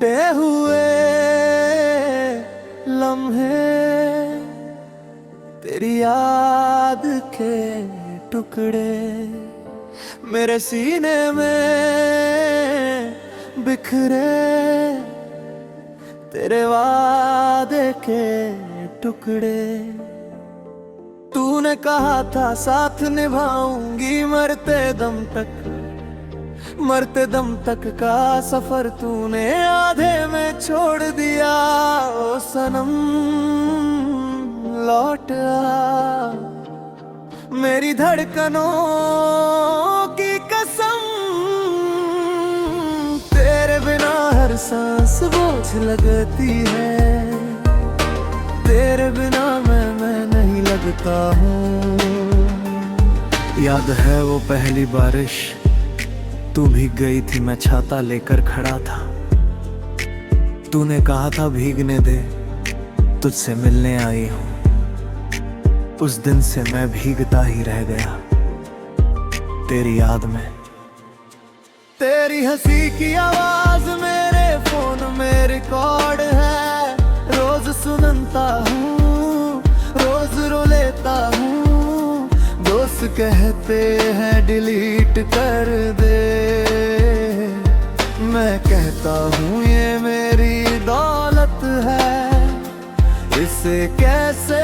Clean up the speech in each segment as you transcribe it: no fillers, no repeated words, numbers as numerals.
टूटे हुए लम्हे, तेरी याद के टुकड़े मेरे सीने में बिखरे, तेरे वादे के टुकड़े। तूने कहा था साथ निभाऊंगी मरते दम तक का सफर तूने आधे में छोड़ दिया। ओ सनम लौट आ, मेरी धड़कनों की कसम, तेरे बिना हर सांस बोझ लगती है, तेरे बिना मैं नहीं लगता हूँ। याद है वो पहली बारिश, तू भीग गई थी, मैं छाता लेकर खड़ा था। तूने कहा था भीगने दे, तुझसे मिलने आई हूँ। उस दिन से मैं भीगता ही रह गया तेरी याद में। तेरी हंसी की आवाज मेरे फोन में रिकॉर्ड है, रोज सुनता हूँ, रोज रो लेता हूँ। दोस्त कहते हैं डिलीट कर दे, मैं कहता हूँ ये मेरी दौलत है, इसे कैसे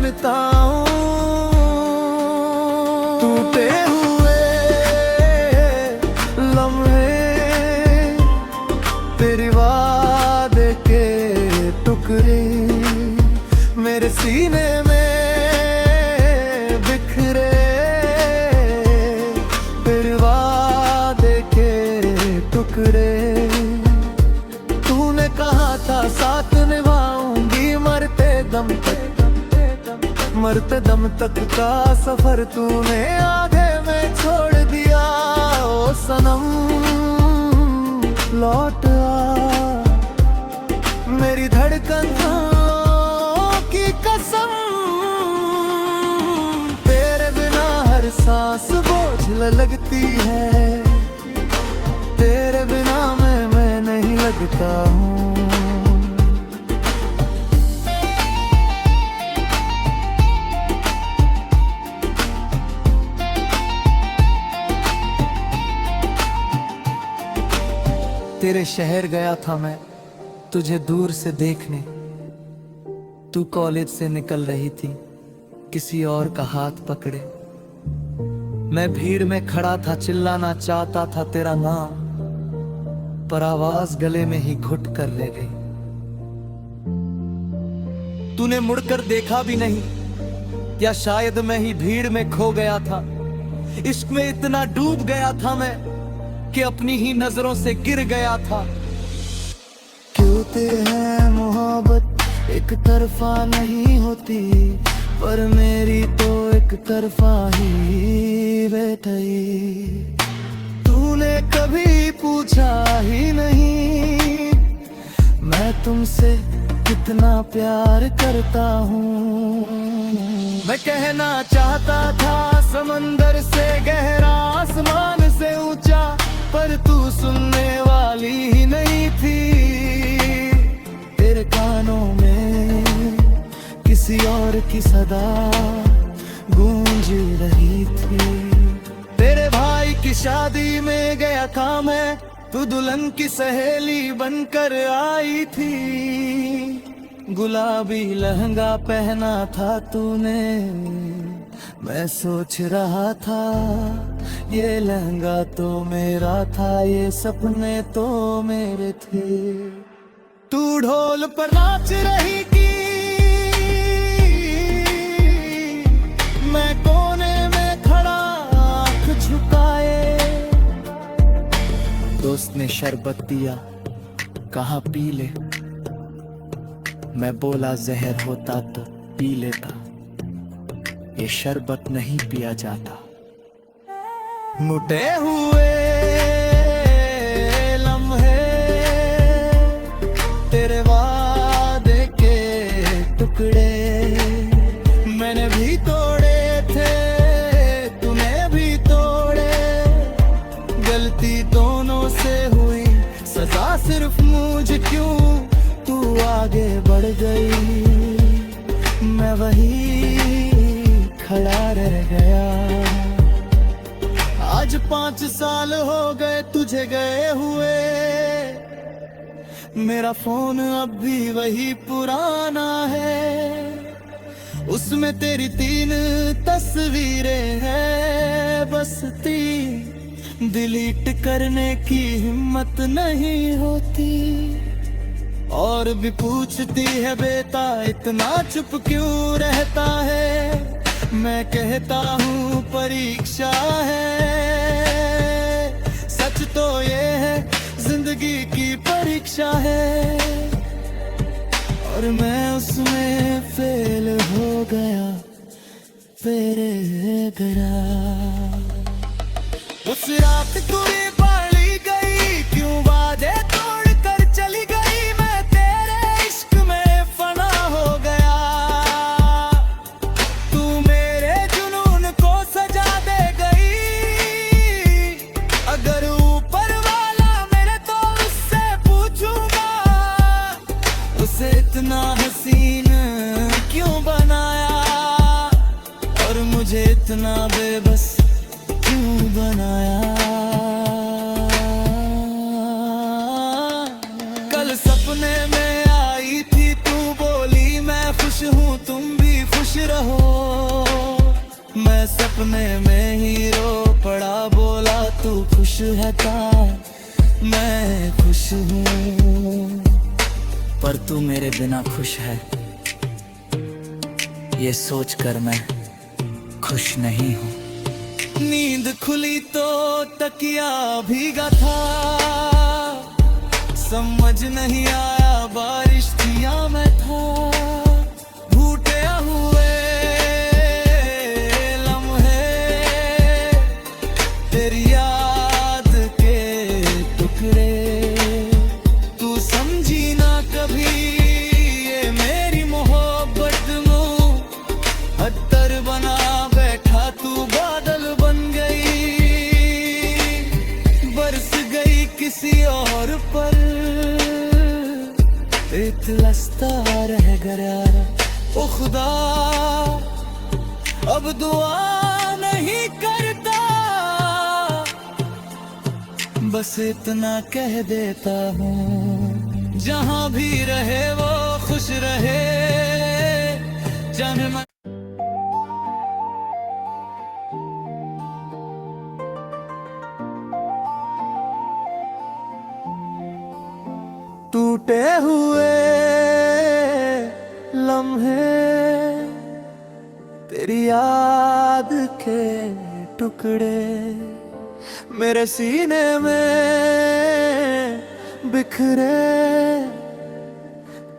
मिटाऊं। टूटे हुए लम्हे, तेरी वादे के टुकड़े मेरे सीने में बिखरे, तेरे वादे के टुकड़े। तूने कहा था साथ निभाऊंगी मरते दम तक का सफर तूने आधे में छोड़ दिया। ओ सनम लौट आ, मेरी धड़कनों की कसम, तेरे बिना हर सांस बोझ लगती है, तेरे बिना मैं नहीं लगता हूँ। तेरे शहर गया था मैं तुझे दूर से देखने, तू कॉलेज से निकल रही थी किसी और का हाथ पकड़े। मैं भीड़ में खड़ा था, चिल्लाना चाहता था तेरा नाम, पर आवाज गले में ही घुट कर रह गई। तूने मुड़कर देखा भी नहीं, या शायद मैं ही भीड़ में खो गया था। इश्क में इतना डूब गया था मैं कि अपनी ही नजरों से गिर गया था। क्यों है मोहब्बत एक तरफा नहीं होती, पर मेरी तो एक तरफा ही बैठी। तूने कभी पूछा ही नहीं मैं तुमसे कितना प्यार करता हूँ। मैं कहना चाहता था समंदर से गहरा, आसमान से ऊंचा, पर तू सुनने वाली ही नहीं थी। तेरे कानों में किसी और की सदा गूंज रही थी। तेरे भाई की शादी में गया था मैं, तू दुल्हन की सहेली बनकर आई थी। गुलाबी लहंगा पहना था तूने, मैं सोच रहा था ये लहंगा तो मेरा था, ये सपने तो मेरे थे। तू ढोल पर नाच रही की, मैं कोने में खड़ा आंख झुकाए। दोस्त ने शरबत दिया, कहा पी ले। मैं बोला जहर होता तो पी लेता, ये शरबत नहीं पिया जाता। मुटे हुए लम्हे, तेरे वादे के टुकड़े मैंने भी तोड़े थे, तूने भी तोड़े। गलती दोनों से हुई, सजा सिर्फ मुझको गई, मैं वही खड़ा रह गया। आज 5 साल हो गए तुझे गए हुए, मेरा फोन अब भी वही पुराना है। उसमें तेरी 3 तस्वीरें हैं, बस 3 डिलीट करने की हिम्मत नहीं होती। और भी पूछती है बेटा इतना चुप क्यों रहता है, मैं कहता हूँ परीक्षा है। सच तो ये है जिंदगी की परीक्षा है, और मैं उसमें फेल हो गया, फेरे गया। उस रात कोई पड़ी गई, क्यों वादे तोड़ कर चली गई, मैं तेरे इश्क में फना हो गया। तू मेरे जुनून को सजा दे गई, अगर ऊपर वाला मेरे तो उससे पूछूंगा, उसे इतना हसीन क्यों बनाया, और मुझे इतना बेबस क्यों बनाया। कल सपने में आई थी तू, बोली मैं खुश हूँ तुम भी खुश रहो। मैं सपने में ही रो पड़ा, बोला तू खुश है का, मैं खुश हूँ, पर तू मेरे बिना खुश है, ये सोचकर मैं खुश नहीं हूँ। नींद खुली तो तकिया भीगा था, समझ नहीं आया बारिश थी या मैं था। भूटे हुए लम्हे तेरी याद के टुकड़े, तू समझी ना कभी ये मेरी मोहब्बत मुँह अत्तर बना बैठा, तू बादल बन गई, बरस गई किसी और पर, इतलसता रह गया। ओ खुदा अब दुआ नहीं करता, बस इतना कह देता हूँ, जहाँ भी रहे वो खुश रहे, जाने मन। टूटे हुए लम्हे तेरी याद के टुकड़े, मेरे सीने में बिखरे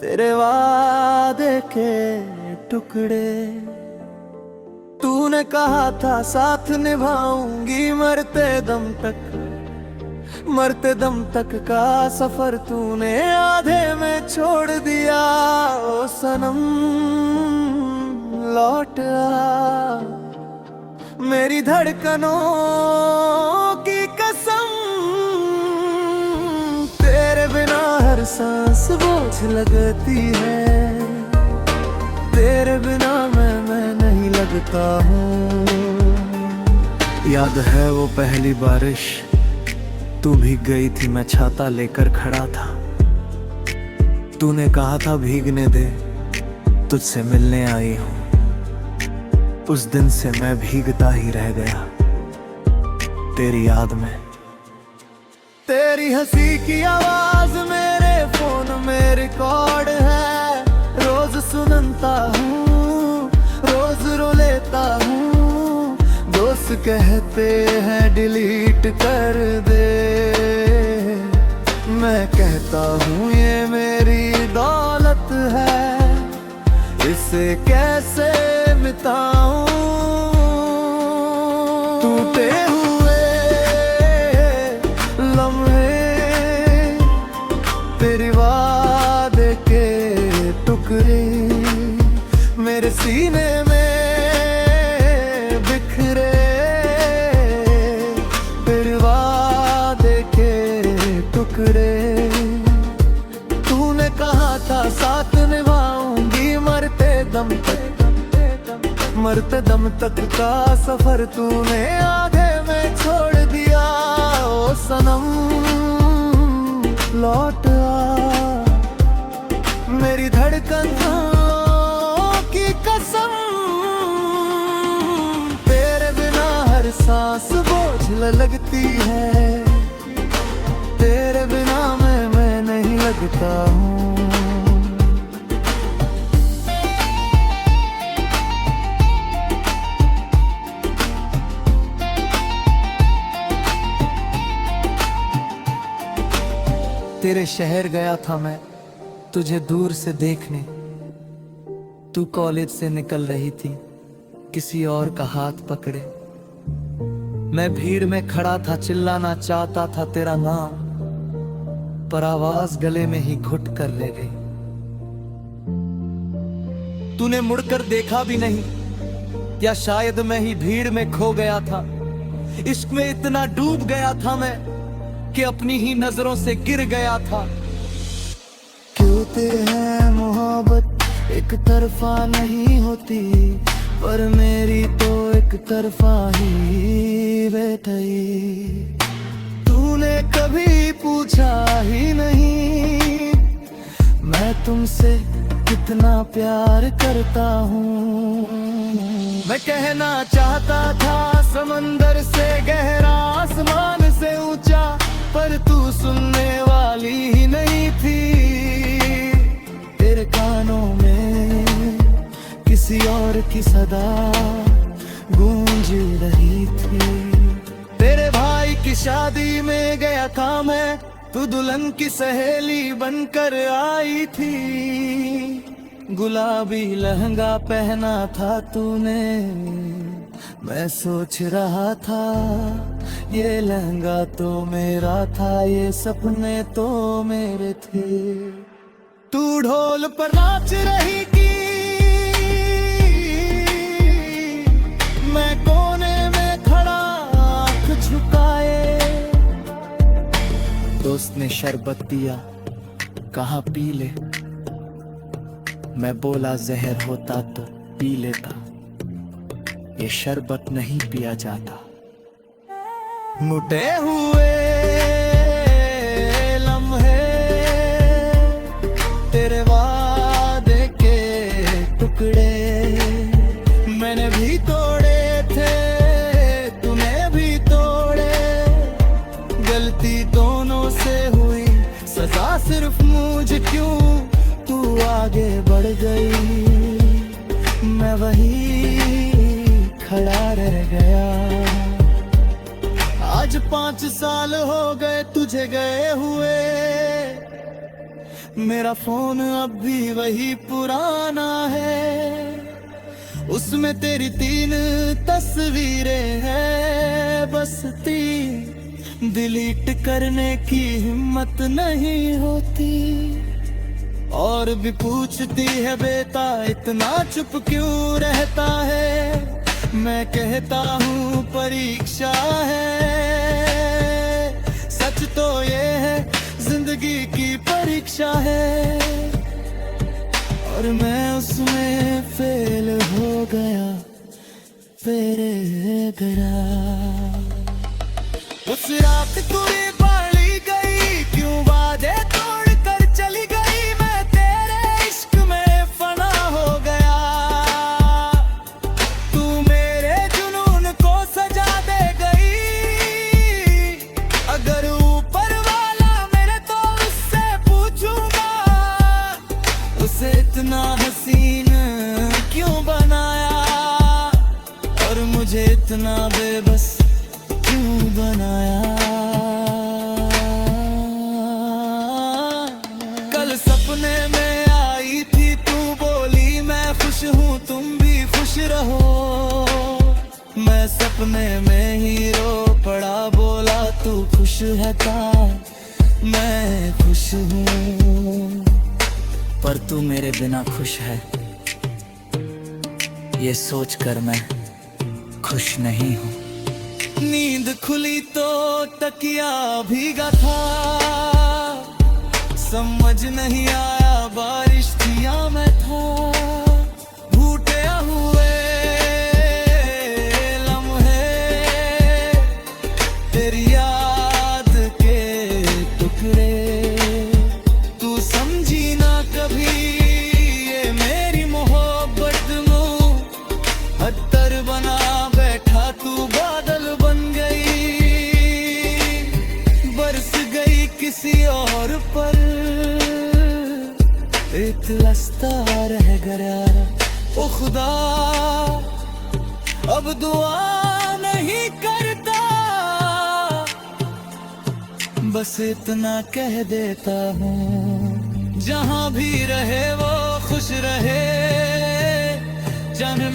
तेरे वादे के टुकड़े। तूने कहा था साथ निभाऊंगी मरते दम तक, मरते दम तक का सफर तूने आधे में छोड़ दिया। ओ सनम लौट आ, मेरी धड़कनों की कसम, तेरे बिना हर सांस बोझ लगती है, तेरे बिना मैं नहीं लगता हूँ। याद है वो पहली बारिश, तू भीग गई थी, मैं छाता लेकर खड़ा था। तूने कहा था भीगने दे, तुझसे मिलने आई हूँ। उस दिन से मैं भीगता ही रह गया तेरी याद में। तेरी हंसी की आवाज मेरे फोन में रिकॉर्ड है, रोज सुनता हूँ, रोज रो लेता हूँ। दोस्त कहते हैं डिलीट कर दे, मैं कहता हूँ ये मेरी दौलत है, इसे कैसे मिटाऊं। टूटे हुए लम्हे तेरे वादे के टुकड़े, मेरे सीने में बिखरे तेरे वादे के टुकड़े। तूने कहा था साथ निभा दम तक, मरते दम तक का सफर तूने आधे में छोड़ दिया। ओ सनम लौट आ, मेरी धड़कनों की कसम, तेरे बिना हर सांस बोझ लगती है, तेरे बिना मैं नहीं लगता हूँ। तेरे शहर गया था मैं तुझे दूर से देखने, तू कॉलेज से निकल रही थी किसी और का हाथ पकड़े। मैं भीड़ में खड़ा था, चिल्लाना चाहता था तेरा नाम, पर आवाज गले में ही घुट कर रह गई। तूने मुड़कर देखा भी नहीं, या शायद मैं ही भीड़ में खो गया था। इश्क में इतना डूब गया था मैं कि अपनी ही नजरों से गिर गया था। क्यों है मोहब्बत एक तरफा नहीं होती, पर मेरी तो एक तरफा ही बैठी। तूने कभी पूछा ही नहीं मैं तुमसे कितना प्यार करता हूँ। मैं कहना चाहता था समंदर से गहरा, आसमान से ऊंचा, पर तू सुनने वाली ही नहीं थी। तेरे कानों में किसी और की सदा गूंज रही थी। तेरे भाई की शादी में गया था मैं, तू दुल्हन की सहेली बनकर आई थी। गुलाबी लहंगा पहना था तूने, मैं सोच रहा था ये लहंगा तो मेरा था, ये सपने तो मेरे थे। तू ढोल पर नाच रही की, मैं कोने में खड़ा आंख झुकाए। दोस्त ने शरबत दिया, कहा पी ले, मैं बोला जहर होता तो पी लेता, ये शरबत नहीं पिया जाता। मुटे हुए लम्हे तेरे वादे के टुकड़े, मैंने भी तोड़े थे तूने भी तोड़े। गलती दोनों से हुई, सजा सिर्फ मुझे क्यों, तू आगे बढ़ गई, मैं वही खड़ा रह गया। आज 5 साल हो गए तुझे गए हुए, मेरा फोन अब भी वही पुराना है। उसमें तेरी 3 तस्वीरें हैं, बस 3 डिलीट करने की हिम्मत नहीं होती। और भी पूछती है बेटा इतना चुप क्यों रहता है, मैं कहता हूँ परीक्षा है। सच तो ये है जिंदगी की परीक्षा है, और मैं उसमें फेल हो गया, फेरे गया। उस रात तूने पड़ी गई, क्यों वादे तोड़ कर चली गई, मैं तेरे इश्क में फना हो गया। तू मेरे जुनून को सजा दे गई, अगर ऊपर वाला मेरे तो उससे पूछूंगा, उसे इतना हसीन क्यों बनाया, और मुझे इतना बेबस क्यों बनाया। कल सपने में आई थी तू, बोली मैं खुश हूँ तुम भी खुश रहो। मैं सपने में ही रो पड़ा, बोला तू खुश है का, मैं खुश हूँ, पर तू मेरे बिना खुश है, ये सोचकर मैं खुश नहीं हूँ। नींद खुली तो तकिया भीगा था, समझ नहीं आया बारिश थी या मैं था। दिलस्ता रह गया। ओ खुदा अब दुआ नहीं करता, बस इतना कह देता हूँ, जहाँ भी रहे वो खुश रहे। जन्म